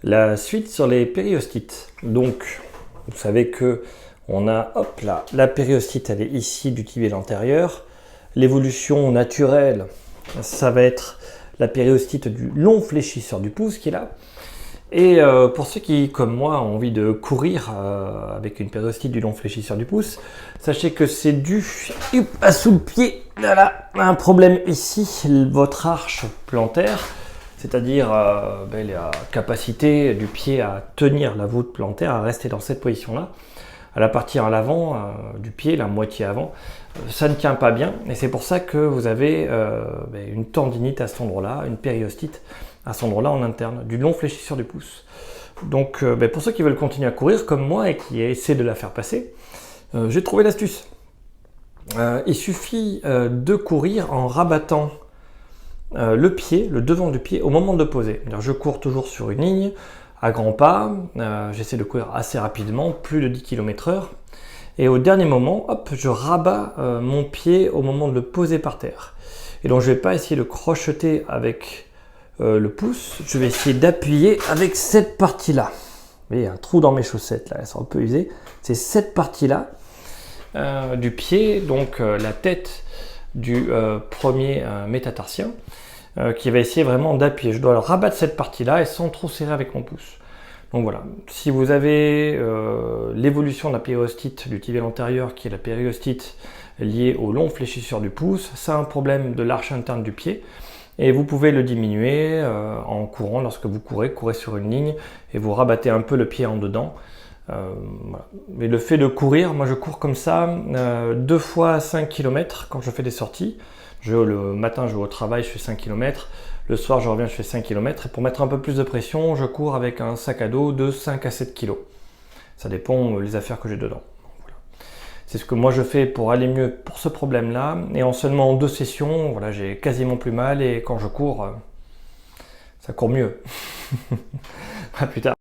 La suite sur les périostites. Donc, vous savez que on a, hop là, la périostite, elle est ici du tibial antérieur. L'évolution naturelle, ça va être la périostite du long fléchisseur du pouce qui est là. Et pour ceux qui, comme moi, ont envie de courir avec une périostite du long fléchisseur du pouce, sachez que c'est dû à sous le pied. Voilà, un problème ici, votre arche plantaire, c'est-à-dire la capacité du pied à tenir la voûte plantaire, à rester dans cette position-là. À la partie à l'avant du pied, la moitié avant, ça ne tient pas bien. Et c'est pour ça que vous avez une tendinite à cet endroit-là, une périostite à cet endroit-là en interne, du long fléchisseur du pouce. Donc pour ceux qui veulent continuer à courir comme moi et qui essaient de la faire passer, j'ai trouvé l'astuce. Il suffit de courir en rabattant le pied, le devant du pied au moment de poser. Je cours toujours sur une ligne à grands pas, j'essaie de courir assez rapidement, plus de 10 km/h. Et au dernier moment, hop, je rabats mon pied au moment de le poser par terre. Et donc je ne vais pas essayer de crocheter avec le pouce, je vais essayer d'appuyer avec cette partie-là. Vous voyez, il y a un trou dans mes chaussettes, là, elles sont un peu usées. C'est cette partie-là du pied, donc la tête du premier métatarsien, qui va essayer vraiment d'appuyer. Je dois rabattre cette partie-là et sans trop serrer avec mon pouce. Donc voilà, si vous avez l'évolution de la périostite du tibial antérieur, qui est la périostite liée au long fléchisseur du pouce, c'est un problème de l'arche interne du pied. Et vous pouvez le diminuer en courant. Lorsque vous courez sur une ligne et vous rabattez un peu le pied en dedans. Voilà. Mais le fait de courir, moi je cours comme ça 2 fois 5 km quand je fais des sorties. Le matin je vais au travail, je fais 5 km. Le soir je reviens, je fais 5 km. Et pour mettre un peu plus de pression, je cours avec un sac à dos de 5 à 7 kg. Ça dépend les affaires que j'ai dedans. Voilà. C'est ce que moi je fais pour aller mieux pour ce problème-là. Et en seulement 2 sessions, voilà, j'ai quasiment plus mal. Et quand je cours, ça court mieux. À plus tard.